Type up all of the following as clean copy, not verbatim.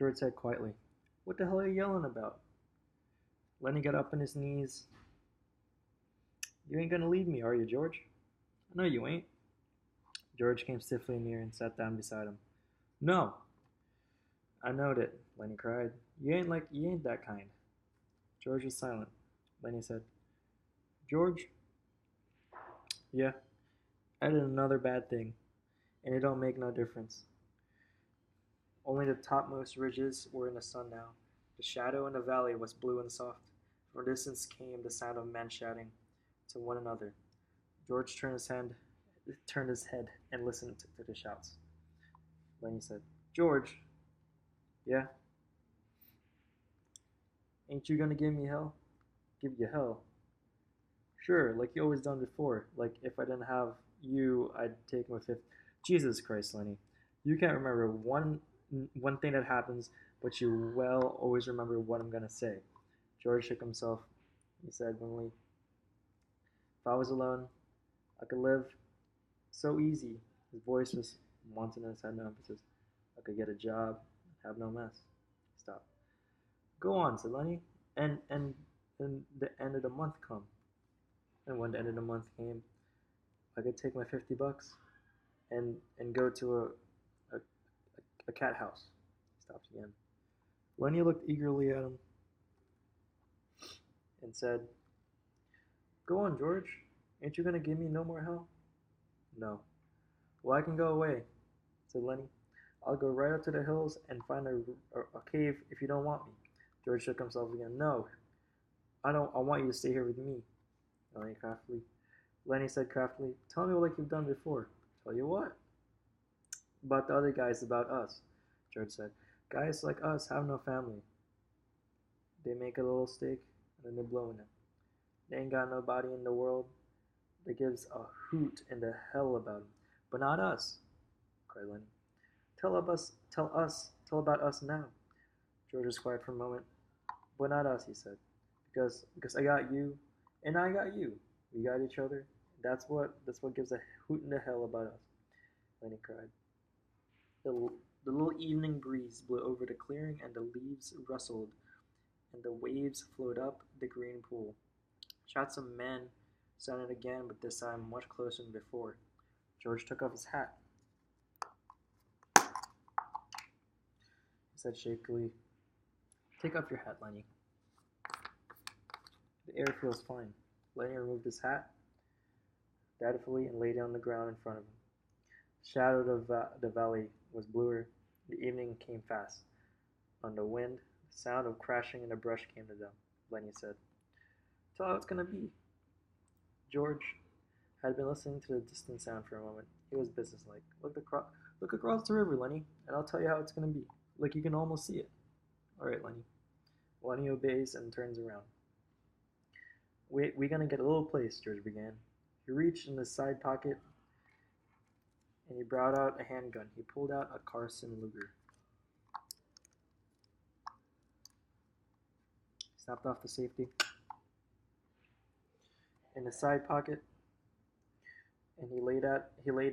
George said quietly. What the hell are you yelling about? Lennie got up on his knees. You ain't gonna leave me, are you, George? I know you ain't. George came stiffly near and sat down beside him. No, I knowed it, Lennie cried. You ain't that kind. George was silent. Lennie said, George, yeah, I did another bad thing, and it don't make no difference. Only the topmost ridges were in the sun now. The shadow in the valley was blue and soft. From a distance came the sound of men shouting to one another. George turned his head and listened to the shouts. Lennie said, George, yeah, ain't you gonna give me hell? Give you hell? Sure, like you always done before. Like if I didn't have you, I'd take my fifth. Jesus Christ, Lennie, you can't remember one thing that happens, but you well always remember what I'm gonna say. George shook himself. He said grimly, "If I was alone, I could live so easy." His voice was monotonous, had no emphasis. I could get a job, have no mess. He stopped. Go on, said Lennie. And the end of the month come. And when the end of the month came, I could take my $50 and go to a, a cat house. He stopped again. Lennie looked eagerly at him and said, Go on, George. Ain't you gonna give me no more hell? No. Well, I can go away, said Lennie. I'll go right up to the hills and find a cave if you don't want me. George shook himself again. No, I don't. I want you to stay here with me. Lennie craftily. Lennie said craftily, Tell me like you've done before. Tell you what? About the other guys, about us, George said. Guys like us have no family. They make a little steak and then they blow in it. They ain't got nobody in the world that gives a hoot in the hell about them. But not us, cried Lennie. Tell about us now. George was quiet for a moment. But not us, he said. Because I got you, and I got you. We got each other. That's what gives a hoot in the hell about us. Lennie cried. The, the little evening breeze blew over the clearing, and the leaves rustled, and the waves flowed up the green pool. Shots of men sounded again, but this time much closer than before. George took off his hat. He said shakily, Take off your hat, Lennie. The air feels fine. Lennie removed his hat doubtfully and laid it on the ground in front of him. The shadow of the valley was bluer. The evening came fast. On the wind, the sound of crashing in the brush came to them. Lennie said, Tell how it's gonna be. George had been listening to the distant sound for a moment. He was businesslike. Look across the river, Lennie, and I'll tell you how it's gonna be. Like you can almost see it. All right, Lennie. Lennie obeys and turns around. We're gonna get a little place, George began. He reached in his side pocket and he brought out a handgun. He pulled out a Carson Luger. He snapped off the safety in his side pocket and he laid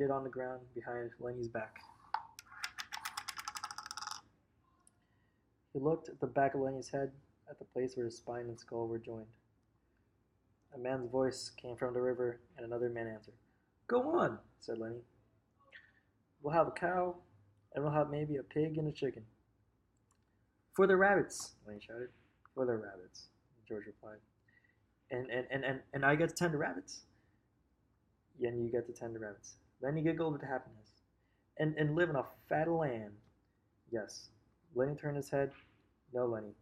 it on the ground behind Lennie's back. He looked at the back of Lennie's head, at the place where his spine and skull were joined. A man's voice came from the river, and another man answered. Go on, said Lennie. We'll have a cow, and we'll have maybe a pig and a chicken. For the rabbits, Lennie shouted. For the rabbits, George replied. And I get to tend the rabbits? Yeah, and you get to tend the rabbits. Lennie giggled with happiness. And live in a fat land. Yes. Lennie turned his head. No, Lennie.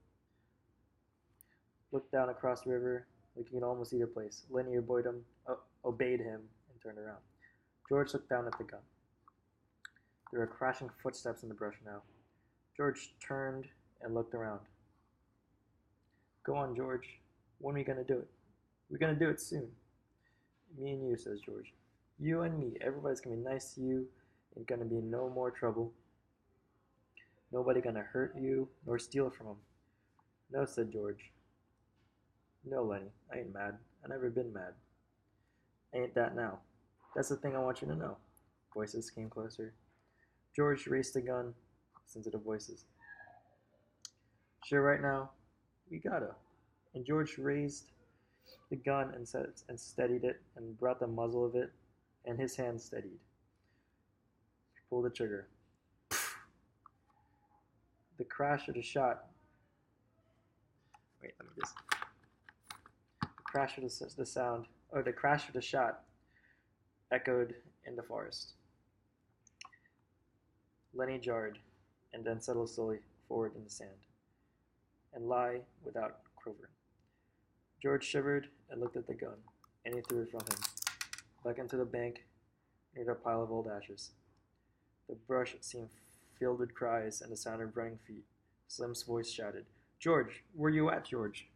Looked down across the river, like he could almost see the place. Lennie obeyed him and turned around. George looked down at the gun. There were crashing footsteps in the brush now. George turned and looked around. Go on, George. When are we going to do it? We're going to do it soon. Me and you, says George. You and me. Everybody's going to be nice to you. Ain't going to be no more trouble. Nobody going to hurt you nor steal from them. No, said George. No, Lennie. I ain't mad. I never been mad. I ain't that now. That's the thing I want you to know. Voices came closer. George raised the gun, listened to the voices. Sure, right now? We gotta. And George raised the gun and steadied it and brought the muzzle of it, and his hand steadied. He pulled the trigger. The crash of the shot. Wait, let me just. The crash of the sound, or the crash of the shot, echoed in the forest. Lennie jarred, and then settled slowly forward in the sand, and lay without quivering. George shivered and looked at the gun, and he threw it from him, back into the bank near the pile of old ashes. The brush seemed filled with cries and the sound of running feet. Slim's voice shouted, "George, where you at, George?"